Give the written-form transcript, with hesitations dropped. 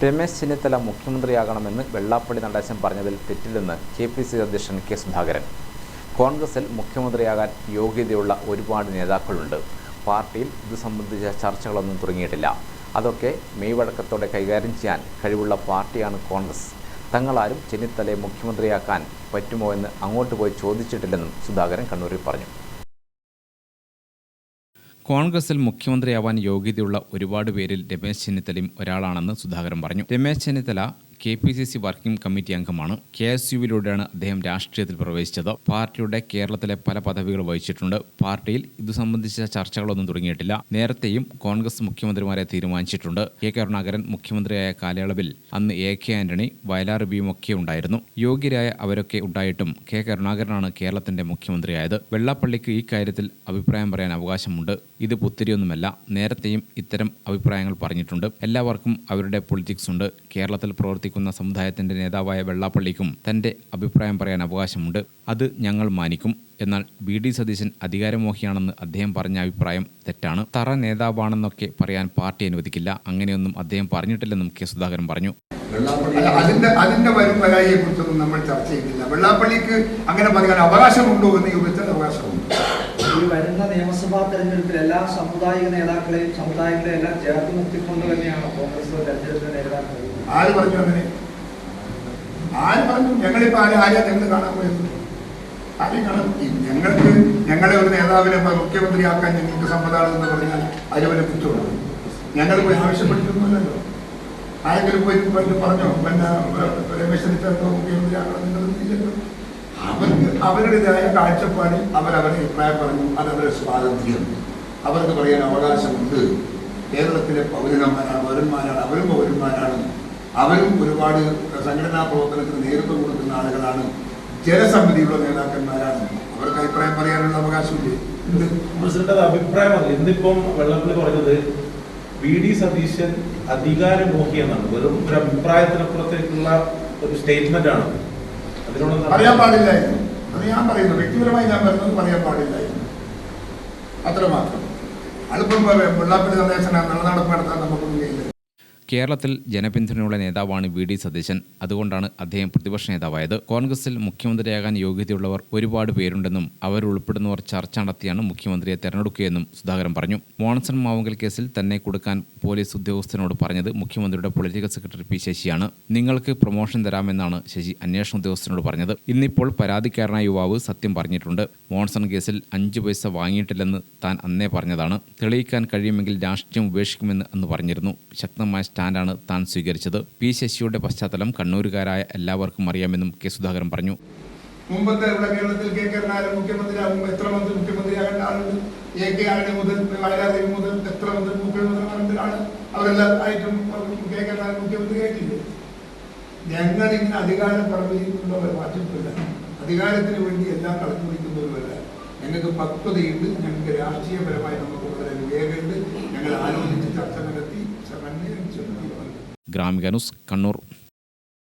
രമേശ് ചെന്നിത്തല മുഖ്യമന്ത്രിയാകണമെന്ന് വെള്ളാപ്പള്ളി നടേശൻ പറഞ്ഞതിൽ തെറ്റില്ലെന്ന് KPCC അധ്യക്ഷൻ K Sudhakaran. കോൺഗ്രസിൽ മുഖ്യമന്ത്രിയാകാൻ യോഗ്യതയുള്ള ഒരുപാട് നേതാക്കളുണ്ട്. പാർട്ടിയിൽ ഇത് സംബന്ധിച്ച ചർച്ചകളൊന്നും തുടങ്ങിയിട്ടില്ല. അതൊക്കെ മെയ്വഴക്കത്തോടെ കൈകാര്യം ചെയ്യാൻ കഴിവുള്ള പാർട്ടിയാണ് കോൺഗ്രസ്. തങ്ങളാരും ചെന്നിത്തലയെ മുഖ്യമന്ത്രിയാക്കാൻ പറ്റുമോ എന്ന് അങ്ങോട്ട് പോയി ചോദിച്ചിട്ടില്ലെന്നും സുധാകരൻ കണ്ണൂരിൽ പറഞ്ഞു. കോൺഗ്രസിൽ മുഖ്യമന്ത്രിയാവാൻ യോഗ്യതയുള്ള ഒരുപാട് പേരിൽ രമേശ് ചെന്നിത്തലയും ഒരാളാണെന്ന് സുധാകരൻ പറഞ്ഞു. Ramesh Chennithala KPCC working committee അംഗമാണ്. KSUവിലൂടെയാണ് അദ്ദേഹം രാഷ്ട്രീയത്തിൽ പ്രവേശിച്ചത്. പാർട്ടിയുടെ കേരളത്തിലെ പല പദവികൾ വഹിച്ചിട്ടുണ്ട്. പാർട്ടിയിൽ ഇതു സംബന്ധിച്ച ചർച്ചകളൊന്നും തുടങ്ങിയിട്ടില്ല. നേരത്തെയും കോൺഗ്രസ് മുഖ്യമന്ത്രിമാരെ തീരുമാനിച്ചിട്ടുണ്ട്. കെ കരുണാകരൻ മുഖ്യമന്ത്രിയായ കാലയളവിൽ അന്ന് AK ആന്റണി, വയലാർ രവിയും ഒക്കെ ഉണ്ടായിരുന്നു. യോഗ്യരായ അവരൊക്കെ ഉണ്ടായിട്ടും കെ കരുണാകരനാണ് കേരളത്തിന്റെ മുഖ്യമന്ത്രിയായത്. വെള്ളാപ്പള്ളിക്ക് ഈ കാര്യത്തിൽ അഭിപ്രായം പറയാൻ അവകാശമുണ്ട്. ഇത് പുത്തിരിയൊന്നുമല്ല. നേരത്തെയും ഇത്തരം അഭിപ്രായങ്ങൾ പറഞ്ഞിട്ടുണ്ട്. എല്ലാവർക്കും അവരുടെ പൊളിറ്റിക്സ് ഉണ്ട്. കേരളത്തിൽ പ്രവർത്തിക്കുന്ന സമുദായത്തിന്റെ നേതാവായ വെള്ളാപ്പള്ളിക്കും തന്റെ അഭിപ്രായം പറയാൻ അവകാശമുണ്ട്. അത് ഞങ്ങൾ മാനിക്കും. എന്നാൽ BD സതീശൻ അധികാരമോഹിയാണെന്ന് അദ്ദേഹം പറഞ്ഞ അഭിപ്രായം തെറ്റാണ്. തറ നേതാവാണെന്നൊക്കെ പറയാൻ പാർട്ടി അനുവദിക്കില്ല. അങ്ങനെയൊന്നും അദ്ദേഹം പറഞ്ഞിട്ടില്ലെന്നും കെ സുധാകരൻ പറഞ്ഞു. അതിന്റെ വരും വരായിയെ കുറിച്ചൊന്നും നമ്മൾ ചർച്ച ചെയ്യുന്നില്ല. വെള്ളാപ്പള്ളിക്ക് അങ്ങനെ പറയാൻ അവകാശമുണ്ടോ എന്ന് ചോദിച്ചാൽ അവകാശമുണ്ട്. ഈ വരുന്ന നിയമസഭാ തെരഞ്ഞെടുപ്പിൽ എല്ലാ സാമുദായിക നേതാക്കളെയും സമുദായങ്ങളെയും എല്ലാം ചേർത്ത് നിർത്തിക്കൊണ്ട് തന്നെയാണ് കോൺഗ്രസ് തെരഞ്ഞെടുപ്പിനെ നേരിടാൻ കഴിയുന്നത്. ആര് പറഞ്ഞു അങ്ങനെ? ആര് പറഞ്ഞു? ഞങ്ങളിപ്പോ ആരെയാ ഞങ്ങൾ കാണാൻ പോയത്? ആരെയും കാണാൻ? ഞങ്ങളെ ഒരു നേതാവിനെ മുഖ്യമന്ത്രിയാക്കാൻ ഞങ്ങൾക്ക് സമ്മതമാണെന്ന് പറഞ്ഞാൽ അതിന് വല്ല കുറ്റമുണ്ടോ? ഞങ്ങൾ പോയി ആവശ്യപ്പെട്ടിട്ടൊന്നുമില്ലല്ലോ. ആരെങ്കിലും പോയി പറഞ്ഞോ പിന്നെ രമേശ് ചെന്നിത്തല മുഖ്യമന്ത്രിയാകണമെന്നുള്ളതില്ലല്ലോ. അവർക്ക് അവരുടേതായ കാഴ്ചപ്പാടിൽ അവരവരുടെ അഭിപ്രായം പറഞ്ഞു. അതവരുടെ സ്വാതന്ത്ര്യം. അവർക്ക് പറയാൻ അവകാശമുണ്ട്. കേരളത്തിലെ പൗരന്മാരാണ്. അവരും പൗരന്മാരാണ്. അവരും ഒരുപാട് സംഘടനാ പ്രവർത്തനത്തിന് നേതൃത്വം കൊടുക്കുന്ന ആളുകളാണ്. ജനസമിതിയുള്ള നേതാക്കന്മാരാണ്. അവർക്ക് അഭിപ്രായം പറയാനുള്ള അവകാശമില്ലേ? പ്രസിഡന്റ് അഭിപ്രായമല്ല. ഇന്നിപ്പം വെള്ളാപ്പള്ളി പറഞ്ഞത് BD സതീശൻ അധികാരമോഹി എന്നാണ്. വെറും ഒരു അഭിപ്രായത്തിനപ്പുറത്തേക്കുള്ള ഒരു സ്റ്റേറ്റ്മെന്റ് ആണ്. പറയാൻ പാടില്ലായിരുന്നു. അത് ഞാൻ പറയുന്നു. വ്യക്തിപരമായി ഞാൻ പറയുന്നത് പറയാൻ പാടില്ലായിരുന്നു. അത്രമാത്രം. അതിപ്പം വെള്ളാപ്പള്ളി നടേശനാണ്. നല്ല നടപ്പ് നടത്താൻ നമുക്കൊന്നും കഴിയില്ല. കേരളത്തിൽ ജനപിന്തുണയുള്ള നേതാവാണ് BD സതീശൻ. അതുകൊണ്ടാണ് അദ്ദേഹം പ്രതിപക്ഷ നേതാവായത്. കോൺഗ്രസിൽ മുഖ്യമന്ത്രിയാകാൻ യോഗ്യതയുള്ളവർ ഒരുപാട് പേരുണ്ടെന്നും അവരുൾപ്പെടുന്നവർ ചർച്ച നടത്തിയാണ് മുഖ്യമന്ത്രിയെ തെരഞ്ഞെടുക്കുകയെന്നും സുധാകരൻ പറഞ്ഞു. മോൺസൺ മാവുങ്കൽ കേസിൽ തന്നെ കൊടുക്കാൻ പോലീസ് ഉദ്യോഗസ്ഥനോട് പറഞ്ഞത് മുഖ്യമന്ത്രിയുടെ പൊളിറ്റിക്കൽ സെക്രട്ടറി P. ശശിയാണ്. നിങ്ങൾക്ക് പ്രൊമോഷൻ തരാമെന്നാണ് ശശി അന്വേഷണ ഉദ്യോഗസ്ഥനോട് പറഞ്ഞത്. ഇന്നിപ്പോൾ പരാതിക്കാരനായ യുവാവ് സത്യം പറഞ്ഞിട്ടുണ്ട്. മോൺസൺ കേസിൽ 5 പൈസ വാങ്ങിയിട്ടില്ലെന്ന് താൻ അന്നേ പറഞ്ഞതാണ്. തെളിയിക്കാൻ കഴിയുമെങ്കിൽ രാഷ്ട്രീയം ഉപേക്ഷിക്കുമെന്ന് അന്ന് പറഞ്ഞിരുന്നു. ശക്തമായ സ്റ്റാൻഡാണ് താൻ സ്വീകരിച്ചത്. P. ശശിയുടെ പശ്ചാത്തലം കണ്ണൂരുകാരായ എല്ലാവർക്കും അറിയാമെന്നും കെ സുധാകരൻ പറഞ്ഞു. മുമ്പത്തെ കേരളത്തിൽ കെ കരുണാകരൻ മുഖ്യമന്ത്രിയാകും. എത്ര മന്ത്രി മുഖ്യമന്ത്രിയാകേണ്ട ആളുണ്ട്? AK ആന്റണി മുതൽ വയലാർ രവി മുതൽ എത്ര മന്ത്രി മുഖ്യമന്ത്രിമാരുണ്ട്? അവരെല്ലാം ആയിട്ടും കെ കരുണാകരൻ മുഖ്യമന്ത്രി ആയിട്ടില്ലേ? ഞങ്ങളിങ്ങനെ അധികാരം പറഞ്ഞിരിക്കുന്നവർ മാറ്റിട്ടില്ല. അധികാരത്തിന് വേണ്ടി എല്ലാം കളഞ്ഞു പിടിക്കുന്നവരല്ല. ഞങ്ങൾക്ക് പക്വതയുണ്ട്. ഞങ്ങൾക്ക് രാഷ്ട്രീയപരമായി നമുക്ക് വളരെ വിവേകമുണ്ട്. ഞങ്ങൾ ആലോചിച്ച് ചർച്ച നടത്തി ഗ്രാമിക ന്യൂസ് കണ്ണൂർ.